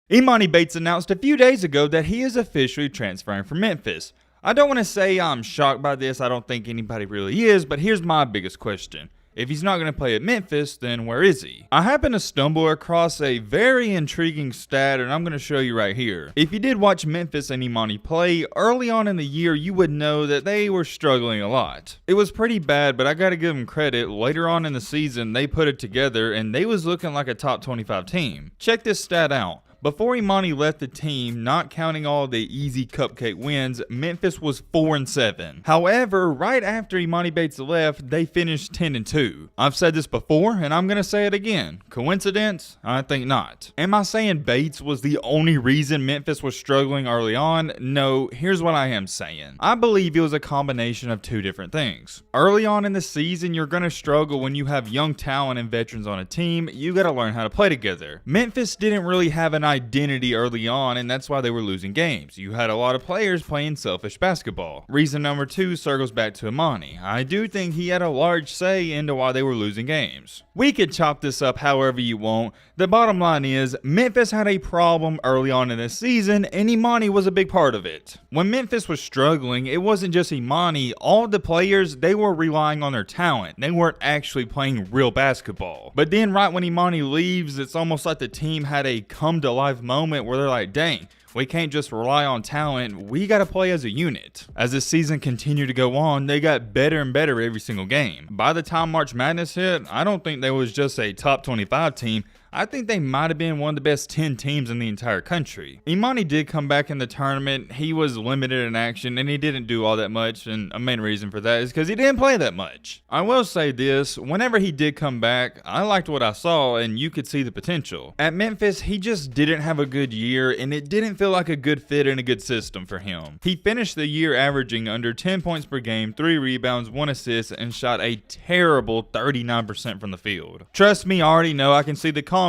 Emoni Bates announced a few days ago that he is officially transferring from Memphis. I don't want to say I'm shocked by this, I don't think anybody really is, but here's my biggest question. If he's not going to play at Memphis, then where is he? I happened to stumble across a very intriguing stat, and I'm going to show you right here. If you did watch Memphis and Emoni play, early on in the year, you would know that they were struggling a lot. It was pretty bad, but I got to give them credit. Later on in the season, they put it together, and they was looking like a top 25 team. Check this stat out. Before Emoni left the team, not counting all the easy cupcake wins, Memphis was 4-7. However, right after Emoni Bates left, they finished 10-2. I've said this before, and I'm going to say it again. Coincidence? I think not. Am I saying Bates was the only reason Memphis was struggling early on? No, here's what I am saying. I believe it was a combination of two different things. Early on in the season, you're going to struggle when you have young talent and veterans on a team. You got to learn how to play together. Memphis didn't really have an identity early on, and that's why they were losing games. You had a lot of players playing selfish basketball. Reason number two circles back to Emoni. I do think he had a large say into why they were losing games. We could chop this up however you want. The bottom line is, Memphis had a problem early on in the season, and Emoni was a big part of it. When Memphis was struggling, it wasn't just Emoni. All the players, they were relying on their talent. They weren't actually playing real basketball. But then right when Emoni leaves, it's almost like the team had a come to life moment where they're like, dang, we can't just rely on talent, we gotta play as a unit. As the season continued to go on, they got better and better every single game. By the time March Madness hit, I don't think they was just a top 25 team. I think they might have been one of the best 10 teams in the entire country. Emoni did come back in the tournament. He was limited in action and he didn't do all that much, and a main reason for that is because he didn't play that much. I will say this, whenever he did come back, I liked what I saw and you could see the potential. At Memphis, he just didn't have a good year and it didn't feel like a good fit and a good system for him. He finished the year averaging under 10 points per game, 3 rebounds, 1 assist, and shot a terrible 39% from the field. Trust me, I already know, I can see the comments.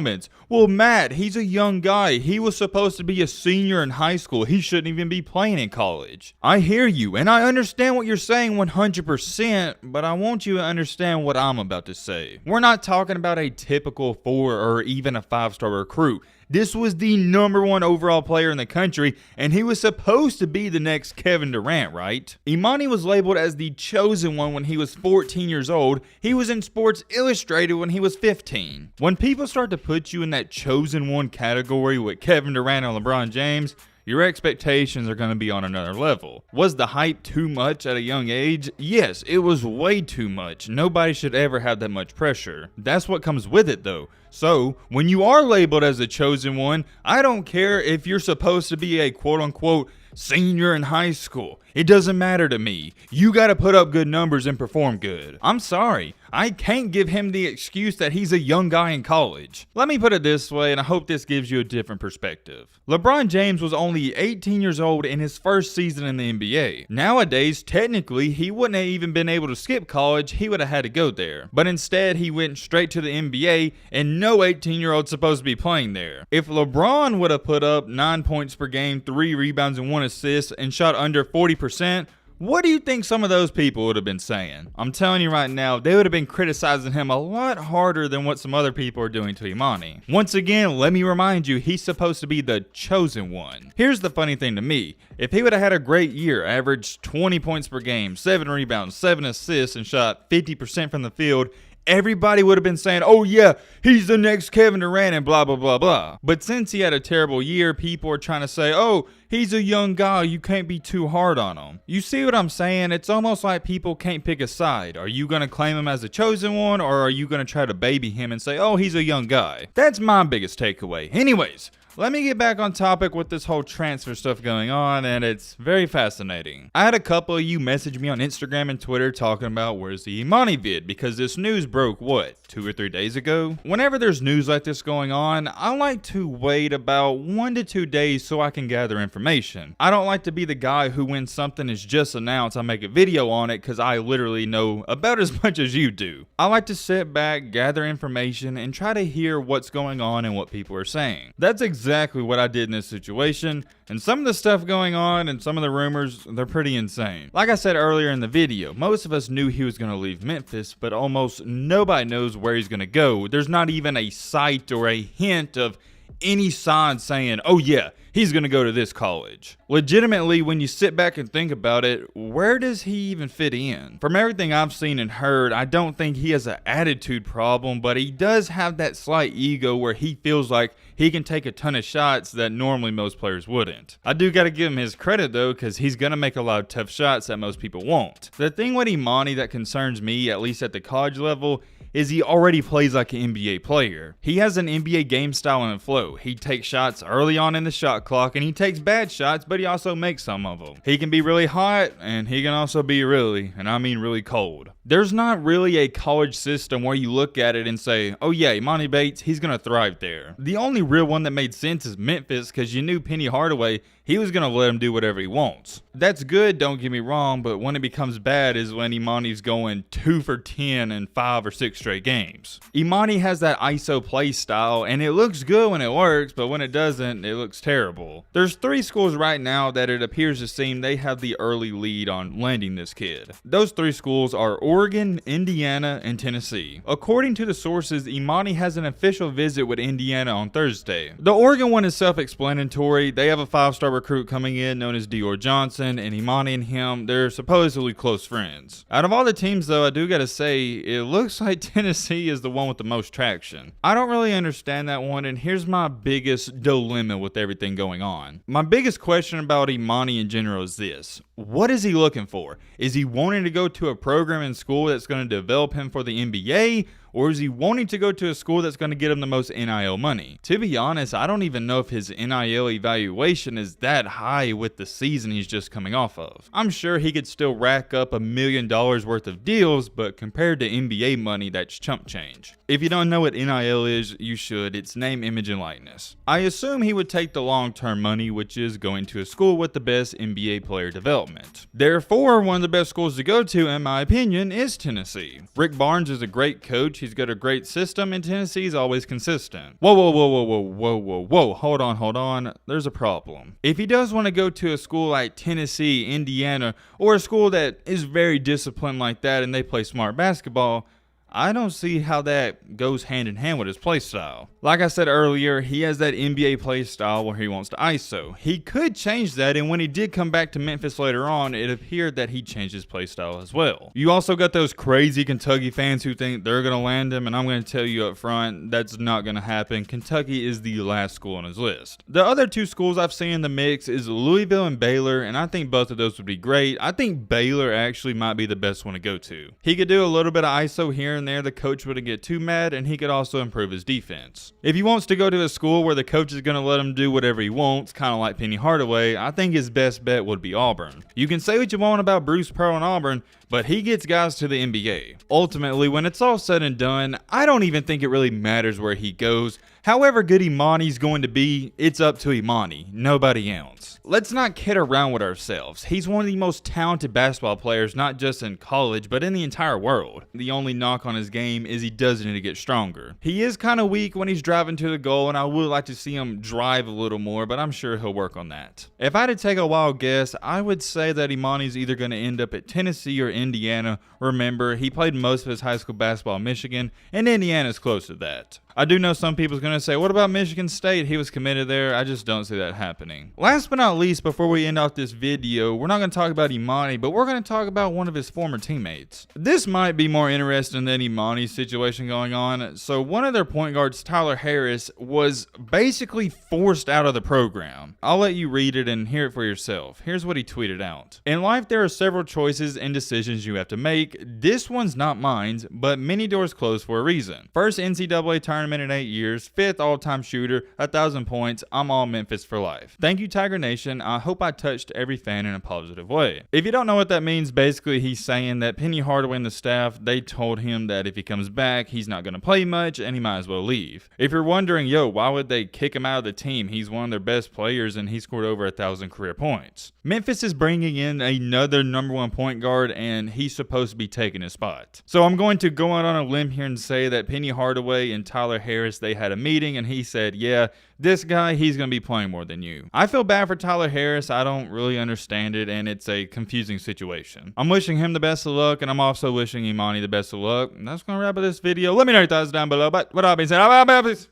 Well, Matt, he's a young guy. He was supposed to be a senior in high school. He shouldn't even be playing in college. I hear you, and I understand what you're saying 100%, but I want you to understand what I'm about to say. We're not talking about a typical 4 or even a 5-star recruit. This was the #1 overall player in the country, and he was supposed to be the next Kevin Durant, right? Emoni was labeled as the chosen one when he was 14 years old. He was in Sports Illustrated when he was 15. When people start to put you in that chosen one category with Kevin Durant and LeBron James, your expectations are going to be on another level. Was the hype too much at a young age? Yes, it was way too much. Nobody should ever have that much pressure. That's what comes with it though. So, when you are labeled as the chosen one, I don't care if you're supposed to be a quote-unquote senior in high school. It doesn't matter to me. You gotta put up good numbers and perform good. I'm sorry, I can't give him the excuse that he's a young guy in college. Let me put it this way, and I hope this gives you a different perspective. LeBron James was only 18 years old in his first season in the NBA. Nowadays, technically, he wouldn't have even been able to skip college, he would have had to go there. But instead, he went straight to the NBA, and no 18-year-old's supposed to be playing there. If LeBron would have put up 9 points per game, 3 rebounds, and 1 assist, and shot under 40%, what do you think some of those people would have been saying? I'm telling you right now, they would have been criticizing him a lot harder than what some other people are doing to Emoni. Once again, let me remind you, he's supposed to be the chosen one. Here's the funny thing to me. If he would have had a great year, averaged 20 points per game, 7 rebounds, 7 assists, and shot 50% from the field, everybody would have been saying, oh yeah, he's the next Kevin Durant and blah, blah, blah, blah. But since he had a terrible year, people are trying to say, oh, he's a young guy, you can't be too hard on him. You see what I'm saying? It's almost like people can't pick a side. Are you going to claim him as a chosen one, or are you going to try to baby him and say, oh, he's a young guy? That's my biggest takeaway. Anyways, let me get back on topic with this whole transfer stuff going on, and it's very fascinating. I had a couple of you message me on Instagram and Twitter talking about where's the Emoni vid, because this news broke, what, 2 or 3 days ago? Whenever there's news like this going on, I like to wait about 1 to 2 days so I can gather information. I don't like to be the guy who, when something is just announced, I make a video on it because I literally know about as much as you do. I like to sit back, gather information, and try to hear what's going on and what people are saying. That's exactly what I did in this situation, and some of the stuff going on and some of the rumors, they're pretty insane. Like I said earlier in the video, most of us knew he was going to leave Memphis, but almost nobody knows where he's going to go. There's not even a sight or a hint of any sign saying, oh yeah, he's going to go to this college. Legitimately, when you sit back and think about it, where does he even fit in? From everything I've seen and heard, I don't think he has an attitude problem, but he does have that slight ego where he feels like he can take a ton of shots that normally most players wouldn't. I do got to give him his credit though, because he's going to make a lot of tough shots that most people won't. The thing with Emoni that concerns me, at least at the college level, is he already plays like an NBA player. He has an NBA game style and flow. He takes shots early on in the shot clock, and he takes bad shots, but he also makes some of them. He can be really hot, and he can also be really, and I mean really cold. There's not really a college system where you look at it and say, oh yeah, Emoni Bates, he's going to thrive there. The only real one that made sense is Memphis, because you knew Penny Hardaway, he was going to let him do whatever he wants. That's good, don't get me wrong, but when it becomes bad is when Emoni's going 2 for 10 in 5 or 6 straight games. Emoni has that ISO play style, and it looks good when it works, but when it doesn't, it looks terrible. There's 3 schools right now that it appears to seem they have the early lead on landing this kid. Those 3 schools are Oregon, Indiana, and Tennessee. According to the sources, Emoni has an official visit with Indiana on Thursday. The Oregon one is self-explanatory. They have a 5-star recruit coming in known as Dior Johnson, and Emoni and him, they're supposedly close friends. Out of all the teams though, I do gotta say, it looks like Tennessee is the one with the most traction. I don't really understand that one, and here's my biggest dilemma with everything going on. My biggest question about Emoni in general is this: what is he looking for? Is he wanting to go to a program in school that's going to develop him for the NBA? Or is he wanting to go to a school that's going to get him the most NIL money? To be honest, I don't even know if his NIL evaluation is that high with the season he's just coming off of. I'm sure he could still rack up $1 million worth of deals, but compared to NBA money, that's chump change. If you don't know what NIL is, you should. It's name, image, and likeness. I assume he would take the long-term money, which is going to a school with the best NBA player development. Therefore, one of the best schools to go to, in my opinion, is Tennessee. Rick Barnes is a great coach. He's got a great system, and Tennessee's always consistent. Whoa. Hold on. There's a problem. If he does want to go to a school like Tennessee, Indiana, or a school that is very disciplined like that and they play smart basketball, I don't see how that goes hand in hand with his play style. Like I said earlier, he has that NBA play style where he wants to ISO. He could change that, and when he did come back to Memphis later on, it appeared that he changed his play style as well. You also got those crazy Kentucky fans who think they're going to land him, and I'm going to tell you up front, that's not going to happen. Kentucky is the last school on his list. The other 2 schools I've seen in the mix is Louisville and Baylor, and I think both of those would be great. I think Baylor actually might be the best one to go to. He could do a little bit of ISO here and there, the coach wouldn't get too mad, and he could also improve his defense. If he wants to go to a school where the coach is going to let him do whatever he wants, kind of like Penny Hardaway, I think his best bet would be Auburn. You can say what you want about Bruce Pearl and Auburn, but he gets guys to the NBA. Ultimately, when it's all said and done, I don't even think it really matters where he goes. However good Emoni's going to be, it's up to Emoni, nobody else. Let's not kid around with ourselves. He's one of the most talented basketball players, not just in college, but in the entire world. The only knock on his game is he does need to get stronger. He is kind of weak when he's driving to the goal, and I would like to see him drive a little more, but I'm sure he'll work on that. If I had to take a wild guess, I would say that Emoni's either going to end up at Tennessee or Indiana. Remember, he played most of his high school basketball in Michigan, and Indiana's close to that. I do know some people's going to say, what about Michigan State? He was committed there. I just don't see that happening. Last but not least, before we end off this video, we're not going to talk about Emoni, but we're going to talk about one of his former teammates. This might be more interesting than Emoni's situation going on. So one of their point guards, Tyler Harris, was basically forced out of the program. I'll let you read it and hear it for yourself. Here's what he tweeted out. In life, there are several choices and decisions you have to make. This one's not mine, but many doors close for a reason. First NCAA tournament in 8 years, 5th all-time shooter, 1,000 points. I'm all Memphis for life. Thank you, Tiger Nation. I hope I touched every fan in a positive way. If you don't know what that means, basically he's saying that Penny Hardaway and the staff, they told him that if he comes back, he's not going to play much and he might as well leave. If you're wondering, why would they kick him out of the team? He's one of their best players and he scored over 1,000 career points. Memphis is bringing in another #1 point guard, and he's supposed to be taking his spot. So I'm going to go out on a limb here and say that Penny Hardaway and Tyler Harris, they had a meeting and he said, yeah, this guy, he's going to be playing more than you. I feel bad for Tyler Harris. I don't really understand it, and it's a confusing situation. I'm wishing him the best of luck, and I'm also wishing Emoni the best of luck. And that's going to wrap up this video. Let me know your thoughts down below. But what I've been saying,